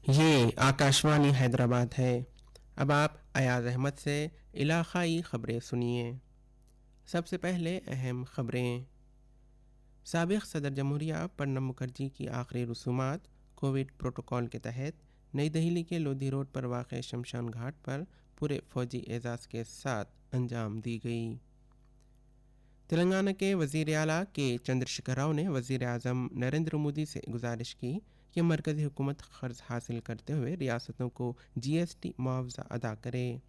ये आकाशवाणी हैदराबाद है। अब आप अयाज अहमद से इलाकाई खबरें सुनिए। सबसे पहले अहम खबरें। साबिक सदर जमहूरिया प्रणब मुखर्जी की आखिरी रसूमात कोविड प्रोटोकॉल के तहत नई दिल्ली के लोधी रोड पर वाक़ शमशान घाट पर पूरे फौजी एजाज़ के साथ अंजाम दी गई। तेलंगाना के वज़ीर आला के चंद्रशेखर राव ने वज़ीर आज़म नरेंद्र मोदी से गुजारिश की कि मरकज़ी हुकूमत कर्ज हासिल करते हुए रियासतों को जीएसटी मुआवजा अदा करे।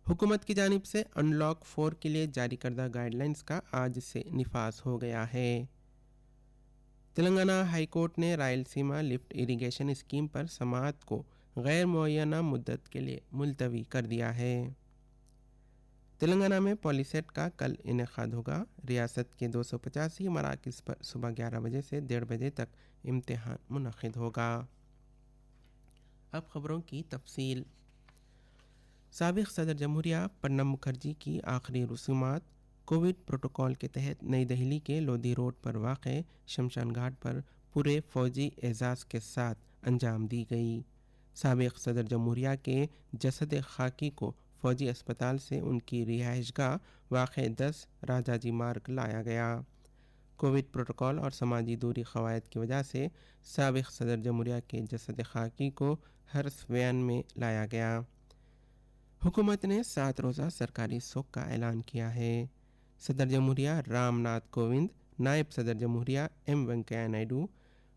हुकूमत की जानिब से अनलॉक 4 के लिए जारी करदा गाइडलाइंस का आज से निफाज हो गया है। तेलंगाना हाई कोर्ट ने रायलसीमा लिफ्ट इरिगेशन स्कीम पर समाअत को गैर मुअय्यना मुद्दत के लिए मुलतवी कर दिया है। तेलंगाना में पॉलीसेट का कल इनेकाद होगा। रियासत के 285 मराकज़ पर सुबह 11 बजे से 1:30 बजे तक इम्तिहान मुनक़िद होगा। अब खबरों की तफसील। साबिक सदर जमहूरिया प्रणब मुखर्जी की आखिरी रसूमात कोविड प्रोटोकॉल के तहत नई दिल्ली के लोधी रोड पर वाक़ शमशान घाट पर पूरे फौजी एजाज़ के साथ अंजाम दी गई। साबिक सदर जमहूरिया के जसद खाकी को फौजी अस्पताल से उनकी रिहाइशगाह वाक़ 10 राजाजी मार्ग लाया गया। कोविड प्रोटोकॉल और समाजी दूरी क़वायद की वजह से साबिक सदर जमहूरिया के जसद खाकी को हर्स वैन में लाया गया। हुकूमत ने 7 रोज़ा सरकारी शोक का ऐलान किया है। सदर जमहूरिया राम नाथ कोविंद, नायब सदर जमहूरिया एम वेंकैया नायडू,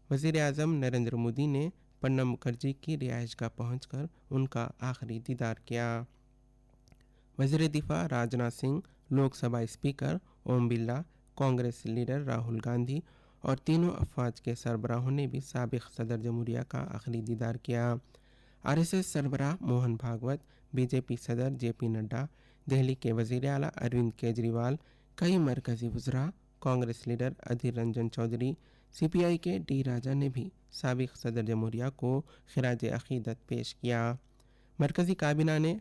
वज़ीर आज़म नरेंद्र मोदी ने प्रणब मुखर्जी की रिहाइशगाह पहुंचकर उनका आखिरी दीदार किया। वज़ीर दिफा राजनाथ सिंह, लोकसभा स्पीकर ओम बिरला, कांग्रेस लीडर राहुल गांधी और तीनों अफवाज के सरबराहों ने भी साबिक सदर जमहूरिया का आखिरी दीदार किया। आरएसएस सरबराह मोहन भागवत, बीजेपी सदर जेपी नड्डा, दिल्ली के वज़ीर आला अरविंद केजरीवाल, कई मरकज़ी वज़रा, कांग्रेस लीडर अधीर रंजन चौधरी, सीपीआई के डी राजा ने भी साबिक सदर जमहूरिया को खिराज अकीदत पेश किया। मरकज़ी काबीना ने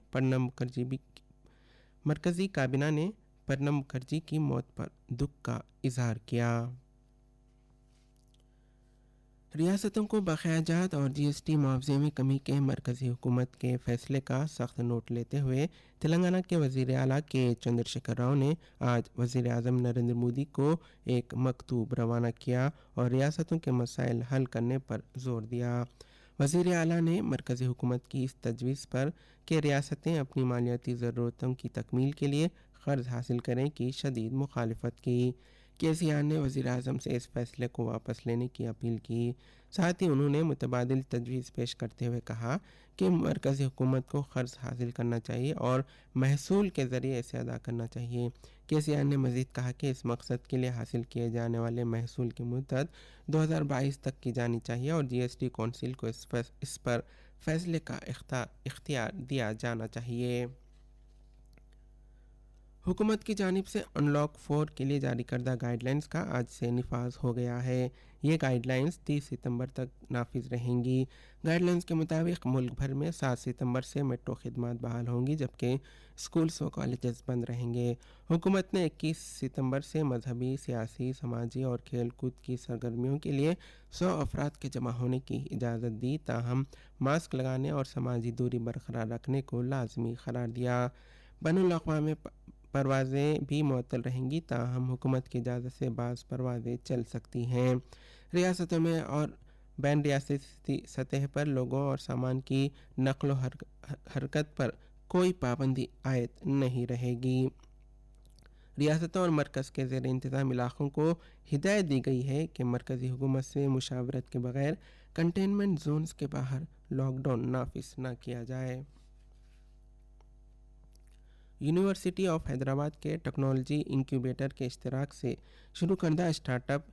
प्रणब मुखर्जी की मौत पर दुख का इजहार किया। रियासतों को बकाया जात और जीएसटी मुआवजे में कमी के मरकज़ी हुकूमत के फैसले का सख्त नोट लेते हुए तेलंगाना के वज़ीर आला के चंद्रशेखर राव ने आज वज़ीर आज़म नरेंद्र मोदी को एक मकतूब रवाना किया और रियासतों के मसाइल हल करने पर जोर दिया। वज़ीर आला ने मरकज़ी हुकूमत की इस तजवीज़ पर कि रियासतें अपनी मालियाती ज़रूरतों की तकमील के लिए कर्ज हासिल करें की शदीद मुखालिफत की। केसीआर ने वज़ीर आज़म से इस फैसले को वापस लेने की अपील की। साथ ही उन्होंने मुतबादिल तजवीज़ पेश करते हुए कहा कि मरकज़ी हुकूमत को कर्ज हासिल करना चाहिए और महसूल के ज़रिए इसे अदा करना चाहिए। केसीआर ने मज़ीद कहा कि इस मकसद के लिए हासिल किए जाने वाले महसूल की मुद्दत 2022 तक की जानी चाहिए और जीएसटी कौंसिल को इस पर फैसले का इख्तियार दिया जाना चाहिए। हुकूमत की जानिब से अनलॉक 4 के लिए जारी करदा गाइडलाइंस का आज से निफाज हो गया है। ये गाइडलाइंस 30 सितंबर तक नाफिज रहेंगी। गाइडलाइंस के मुताबिक मुल्क भर में 7 सितंबर से मेट्रो खिदमत बहाल होंगी, जबकि स्कूल्स व कॉलेजेस बंद रहेंगे। हुकूमत ने 21 सितंबर से मजहबी, सियासी, समाजी और खेल कूद की सरगर्मियों के लिए 100 अफराद के जमा होने की इजाज़त दी, ताहम मास्क लगाने और समाजी दूरी बरकरार रखने को लाजमी करार दिया। बैनुल अक़वामी परवाज़ें भी मुअत्तल रहेंगी, ताहम हुकूमत की इजाज़त से बाज़ परवाज़ें चल सकती हैं। रियासतों में और बैन रियासती सतह पर लोगों और सामान की नकलो हरकत पर कोई पाबंदी आयद नहीं रहेगी। रियासतों और मरकज़ के ज़ेर इंतज़ाम इलाक़ों को हिदायत दी गई है कि मरकज़ी हुकूमत से मुशावरत के बगैर कंटेनमेंट जोन्स के बाहर लॉकडाउन नाफिज न किया जाए। यूनिवर्सिटी ऑफ हैदराबाद के टेक्नोलॉजी इंक्यूबेटर के इश्तराक से शुरू करदा स्टार्टअप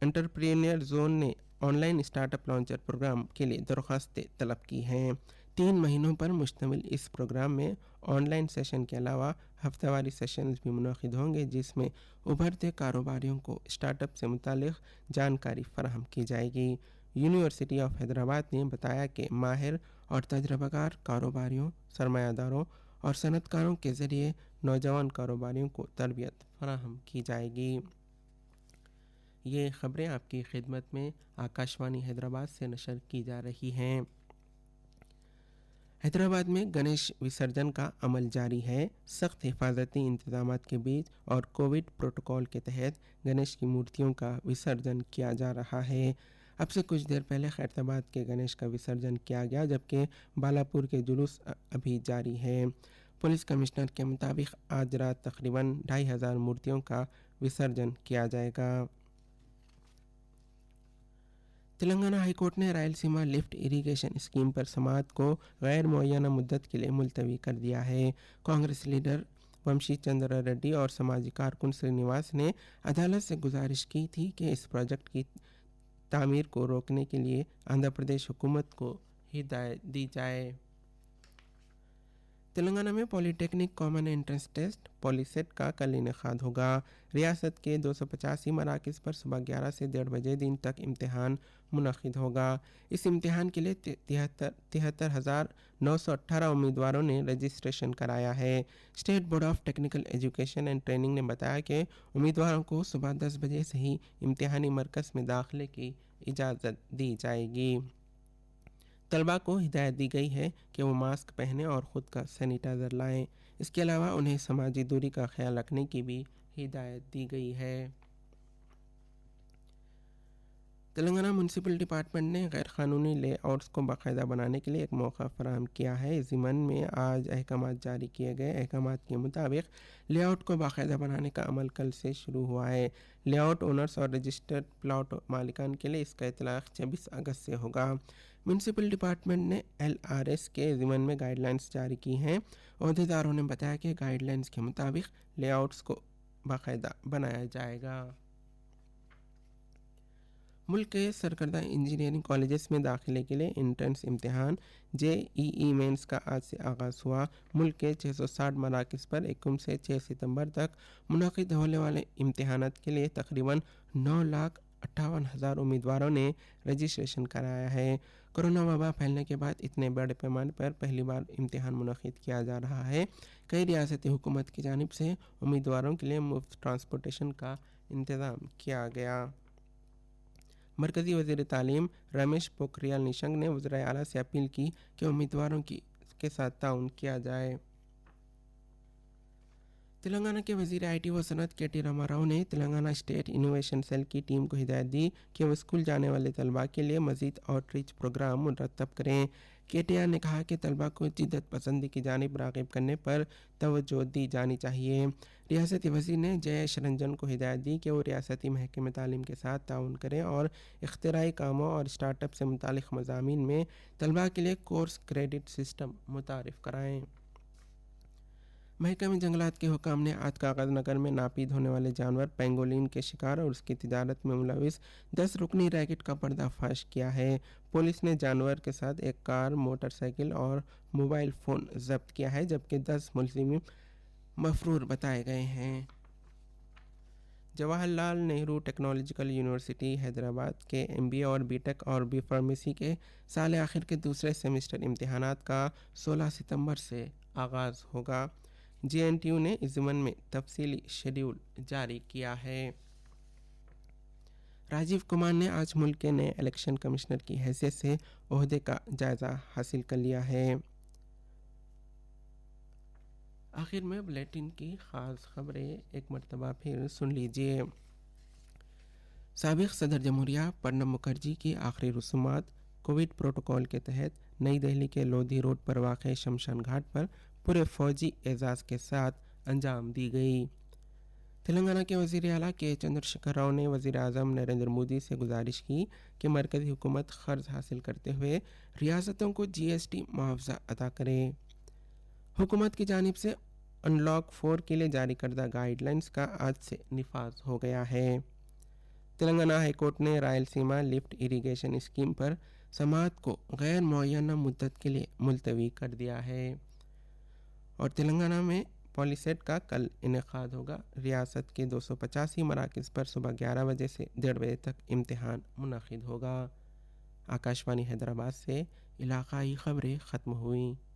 एंटरप्रेन्योर जोन ने ऑनलाइन स्टार्टअप लॉन्चर प्रोग्राम के लिए दरख्वास्तें तलब की हैं। 3 महीनों पर मुश्तमिल इस प्रोग्राम में ऑनलाइन सेशन के अलावा हफ्तावारी सेशंस भी मुनक़िद होंगे, जिसमें उभरते कारोबारियों को स्टार्टअप से मुतालिक जानकारी फराहम की जाएगी। यूनिवर्सिटी ऑफ हैदराबाद ने बताया कि माहिर और तजर्बाकार कारोबारियों, सरमायादारों और सनतकारों के ज़रिए नौजवान कारोबारियों को तरबियत फराहम की जाएगी। یہ خبریں آپ کی خدمت میں آکاشوانی حیدرآباد سے نشر کی جا رہی ہیں۔ حیدرآباد میں گنیش وسرجن کا عمل جاری ہے۔ سخت حفاظتی انتظامات کے بیچ اور کووڈ پروٹوکول کے تحت گنیش کی مورتیوں کا وسرجن کیا جا رہا ہے۔ اب سے کچھ دیر پہلے خیرتآباد کے گنیش کا وسرجن کیا گیا، جبکہ بالاپور کے جلوس ابھی جاری ہے۔ پولیس کمشنر کے مطابق آج رات تقریباً 2500 مورتیوں کا وسرجن کیا جائے گا۔ تلنگانہ ہائی کورٹ نے رائلسیما لفٹ اریگیشن اسکیم پر سماعت کو غیر معینہ مدت کے لیے ملتوی کر دیا ہے۔ کانگریس لیڈر ومشی چندرا ریڈی اور سماجی کارکن سرینیواس نے عدالت سے گزارش کی تھی کہ اس پروجیکٹ کی تعمیر کو روکنے کے لیے آندھرا پردیش حکومت کو ہدایت دی جائے۔ تلنگانہ میں polytechnic common entrance test POLYCET کا کل انعقاد ہوگا۔ ریاست کے 285 مراکز پر صبح 11 سے 1:30 بجے دن تک امتحان منعقد ہوگا۔ اس امتحان کے لیے 73,918 امیدواروں نے رجسٹریشن کرایا ہے۔ State board of technical education and training نے بتایا کہ امیدواروں کو صبح 10 بجے سے ہی امتحانی مرکز میں داخلے کی اجازت دی جائے گی۔ طلباء کو ہدایت دی گئی ہے کہ وہ ماسک پہنیں اور خود کا سینیٹائزر لائیں۔ اس کے علاوہ انہیں سماجی دوری کا خیال رکھنے کی بھی ہدایت دی گئی ہے۔ تلنگانہ میونسپل ڈپارٹمنٹ نے غیر قانونی لے آؤٹس کو باقاعدہ بنانے کے لیے ایک موقع فراہم کیا ہے۔ اس ضمن میں آج احکامات جاری کیے گئے۔ احکامات کے مطابق لے آؤٹ کو باقاعدہ بنانے کا عمل کل سے شروع ہوا ہے۔ لے آؤٹ اونرز اور رجسٹرڈ پلاٹ مالکان کے لیے اس کا اطلاق 26 اگست سے ہوگا۔ میونسپل ڈپارٹمنٹ نے LRS کے ضمن میں گائیڈ لائنز جاری کی ہیں۔ عہدیداروں نے بتایا کہ گائیڈ لائنز کے مطابق لے آؤٹس کو باقاعدہ بنایا جائے گا۔ ملک کے سرکردہ انجینئرنگ کالجز میں داخلے کے لیے انٹرنس امتحان JEE مینس کا آج سے آغاز ہوا۔ ملک کے 660 مراکز پر 1 سے 6 ستمبر تک منعقد ہونے والے امتحانات کے لیے تقریباً 9,58,000 امیدواروں نے رجسٹریشن کرایا ہے۔ کورونا وبا پھیلنے کے بعد اتنے بڑے پیمانے پر پہلی بار امتحان منعقد کیا جا رہا ہے۔ کئی ریاستی حکومت کی جانب سے امیدواروں کے لیے مفت ٹرانسپورٹیشن کا انتظام کیا گیا۔ مرکزی وزیر تعلیم رمیش پوکھریال نشنک نے وزرائے اعلیٰ سے اپیل کی کہ امیدواروں کے ساتھ تعاون کیا جائے۔ تلنگانہ کے وزیر آئی ٹی و صنعت KT راما راؤ نے تلنگانہ اسٹیٹ انوویشن سیل کی ٹیم کو ہدایت دی کہ وہ اسکول جانے والے طلباء کے لیے مزید آؤٹ ریچ پروگرام مرتب کریں۔ KTR نے کہا کہ طلباء کو جدت پسندی کی جانب راغب کرنے پر توجہ دی جانی چاہیے۔ ریاستی وزیر نے جیش رنجن کو ہدایت دی کہ وہ ریاستی محکمہ تعلیم کے ساتھ تعاون کریں اور اختراعی کاموں اور اسٹارٹ اپ سے متعلق مضامین میں طلباء کے لیے کورس کریڈٹ سسٹم متعارف کرائیں۔ محکمہ جنگلات کے حکام نے آج کاغذ نگر میں ناپید ہونے والے جانور پینگولین کے شکار اور اس کی تجارت میں ملوث 10 رکنی ریکٹ کا پردہ فاش کیا ہے۔ پولیس نے جانور کے ساتھ ایک کار، موٹر سائیکل اور موبائل فون ضبط کیا ہے، جبکہ 10 ملزمین مفرور بتائے گئے ہیں۔ جواہر لال نہرو ٹیکنالوجیکل یونیورسٹی حیدرآباد کے MBA اور BTech اور B فارمیسی کے سال آخر کے دوسرے سیمسٹر امتحانات کا 16 ستمبر سے آغاز ہوگا۔ JNTU نے اس ضمن میں تفصیلی شیڈول جاری کیا ہے۔ راجیو کمار نے آج ملک کے نئے الیکشن کمشنر کی حیثیت سے عہدے کا جائزہ حاصل کر لیا ہے۔ آخر میں بلیٹن کی خاص خبریں ایک مرتبہ پھر سن لیجیے۔ سابق صدر جمہوریہ پرنب مکھرجی کی آخری رسومات کووڈ پروٹوکول کے تحت نئی دہلی کے لودھی روڈ پر واقع شمشان گھاٹ پر پورے فوجی اعزاز کے ساتھ انجام دی گئی۔ تلنگانہ کے وزیر اعلیٰ کے چندر شیکھر راؤ نے وزیر اعظم نریندر مودی سے گزارش کی کہ مرکزی حکومت قرض حاصل کرتے ہوئے ریاستوں کو GST معاوضہ ادا کرے۔ حکومت کی جانب سے انلاک 4 کے لیے جاری کردہ گائیڈ لائنز کا آج سے نفاذ ہو گیا ہے۔ تلنگانہ ہائی کورٹ نے رائلسیما لفٹ اریگیشن اسکیم پر سماعت کو غیر معینہ مدت کے لیے ملتوی کر دیا ہے۔ اور تلنگانہ میں پولیسیٹ کا کل انعقاد ہوگا۔ ریاست کے 285 مراکز پر صبح 11 بجے سے 1:30 بجے تک امتحان منعقد ہوگا۔ آکاشوانی حیدرآباد سے علاقائی خبریں ختم ہوئیں۔